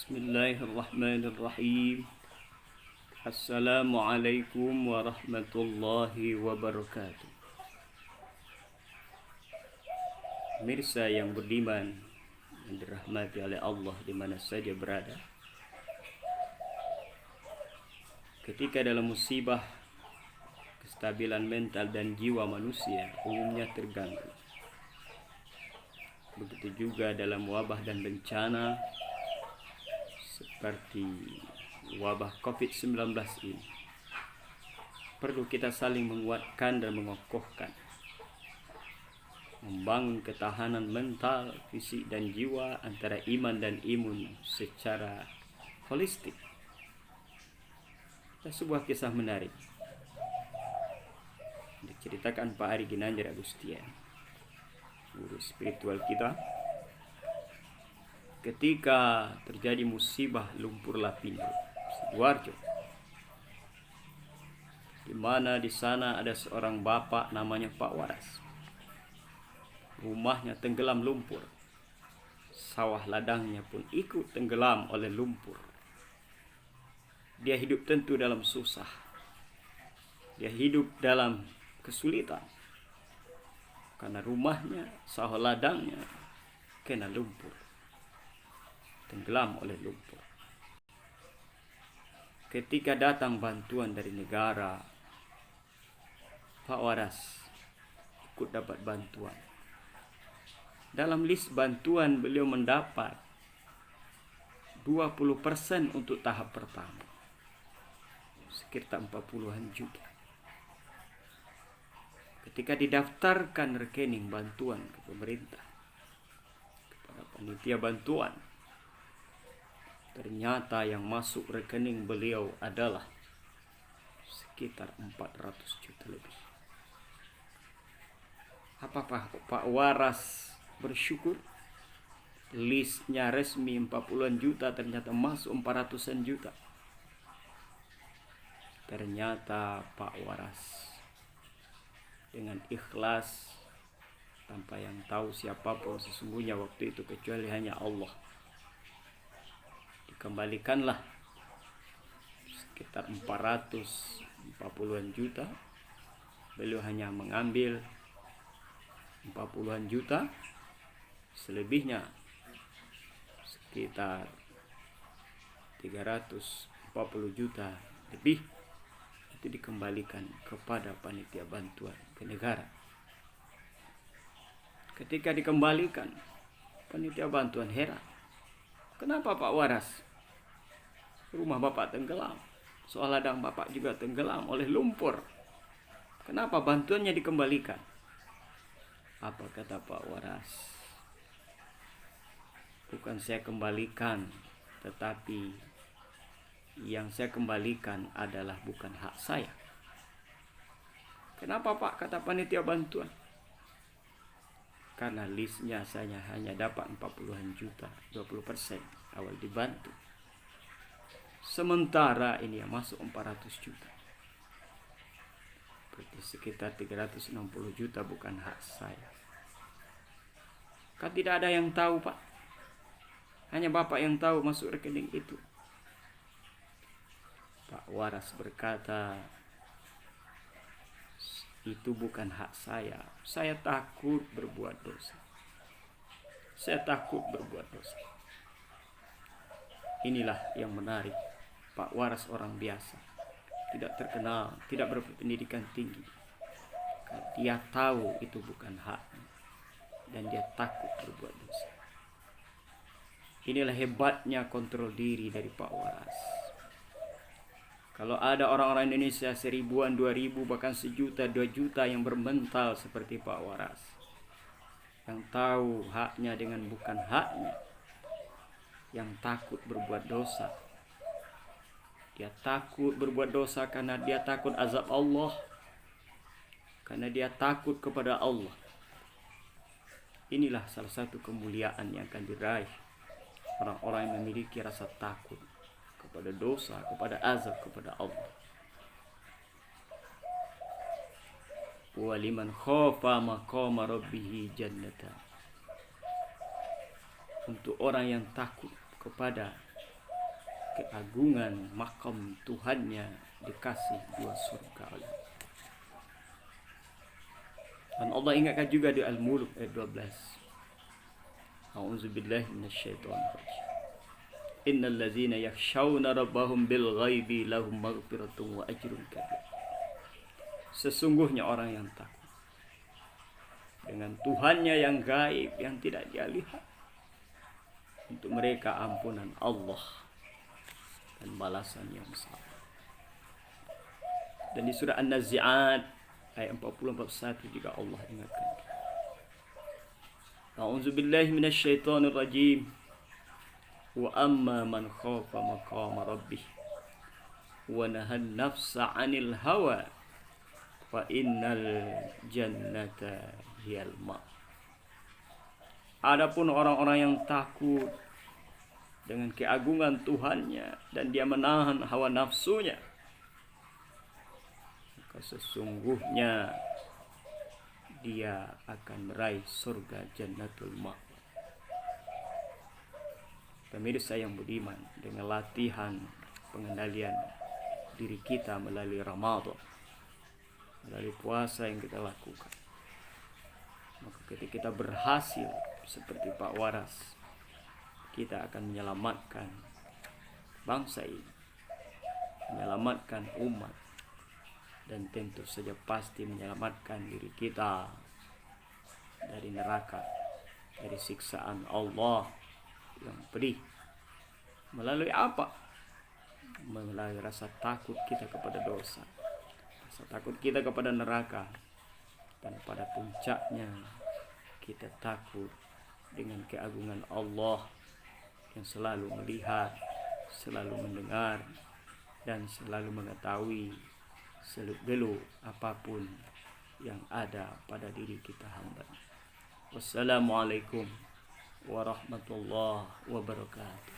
Bismillahirrahmanirrahim. Assalamualaikum warahmatullahi wabarakatuh. Mirsa yang beriman yang dirahmati oleh Allah di mana saja berada. Ketika dalam musibah, kestabilan mental dan jiwa manusia umumnya terganggu. Begitu juga dalam wabah dan bencana seperti wabah COVID-19 ini. Perlu kita saling menguatkan dan mengokohkan, membangun ketahanan mental, fisik dan jiwa antara iman dan imun secara holistik. Dan sebuah kisah menarik diceritakan Pak Ari Ginanjar Agustian, guru spiritual kita, ketika terjadi musibah lumpur lapindo Sidoarjo, di mana di sana ada seorang bapak namanya Pak Waras. Rumahnya tenggelam lumpur, sawah ladangnya pun ikut tenggelam oleh lumpur. Dia hidup tentu dalam susah, dia hidup dalam kesulitan karena rumahnya, sawah ladangnya kena lumpur, tenggelam oleh lumpur. Ketika datang bantuan dari negara, Pak Waras ikut dapat bantuan. Dalam list bantuan beliau mendapat 20% untuk tahap pertama, sekitar 40-an juta. Ketika didaftarkan rekening bantuan ke pemerintah, kepada panitia bantuan, ternyata yang masuk rekening beliau adalah sekitar 400 juta lebih. Apakah Pak Waras bersyukur? Listnya resmi 40-an juta, ternyata masuk 400-an juta. Ternyata Pak Waras dengan ikhlas, tanpa yang tahu siapapun sesungguhnya waktu itu kecuali hanya Allah, dikembalikanlah sekitar 440-an juta. Beliau hanya mengambil 40-an juta, selebihnya sekitar 340 juta lebih itu dikembalikan kepada panitia bantuan ke negara. Ketika dikembalikan, panitia bantuan heran, kenapa Pak Waras? Rumah Bapak tenggelam, soal ladang Bapak juga tenggelam oleh lumpur. Kenapa bantuannya dikembalikan? Apa kata Pak Waras? Bukan saya kembalikan, tetapi yang saya kembalikan adalah bukan hak saya. Kenapa Pak? Kata panitia bantuan. Karena listnya saya hanya dapat 40-an juta, 20% awal dibantu. Sementara ini yang masuk 400 juta, berarti sekitar 360 juta bukan hak saya. Kan tidak ada yang tahu Pak, hanya Bapak yang tahu masuk rekening itu. Pak Waras berkata, itu bukan hak saya. Saya takut berbuat dosa. Saya takut berbuat dosa. Inilah yang menarik. Pak Waras orang biasa, tidak terkenal, tidak berpendidikan tinggi. Dia tahu itu bukan haknya dan dia takut berbuat dosa. Inilah hebatnya kontrol diri dari Pak Waras. Kalau ada orang-orang Indonesia 1000-an, 2000, bahkan 1 juta, 2 juta yang bermental seperti Pak Waras, yang tahu haknya dengan bukan haknya, yang takut berbuat dosa. Dia takut berbuat dosa karena dia takut azab Allah, karena dia takut kepada Allah. Inilah salah satu kemuliaan yang akan diraih orang-orang yang memiliki rasa takut kepada dosa, kepada azab, kepada Allah. Waliman khafa maqama rabbih jannatan. Untuk orang yang takut kepada keagungan makam Tuhannya dikasih dua surga oleh. Dan Allah ingatkan juga di Al-Mulk ayat 12. A'udzubillahi minasyaitonirrajim. Innal ladzina yakhshawna rabbahum bil ghaibi lahum maghfiratun wa ajrun kabir. Sesungguhnya orang yang takut dengan Tuhannya yang gaib, yang tidak dia lihat, untuk mereka ampunan Allah dan balasan yang besar. Dan di surah An-Nazi'at ayat 40-41 juga Allah ingatkan. A'udzubillahi minasyaitonirrajim. Wa amma man khafa maqama rabbih wa nahan nafsa 'anil hawa fa innal jannata hiyal ma'. Adapun orang-orang yang takut dengan keagungan Tuhannya dan dia menahan hawa nafsunya, maka sesungguhnya dia akan meraih surga Jannatul Ma'wa. Pemirsa yang budiman, dengan latihan pengendalian diri kita melalui Ramadan, melalui puasa yang kita lakukan, maka ketika kita berhasil seperti Pak Waras, kita akan menyelamatkan bangsa ini, menyelamatkan umat, dan tentu saja pasti menyelamatkan diri kita dari neraka, dari siksaan Allah yang pedih. Melalui apa? Melalui rasa takut kita kepada dosa, rasa takut kita kepada neraka, dan pada puncaknya kita takut dengan keagungan Allah yang selalu melihat, selalu mendengar, dan selalu mengetahui seluk-beluk apapun yang ada pada diri kita hamba. Wassalamualaikum warahmatullahi wabarakatuh.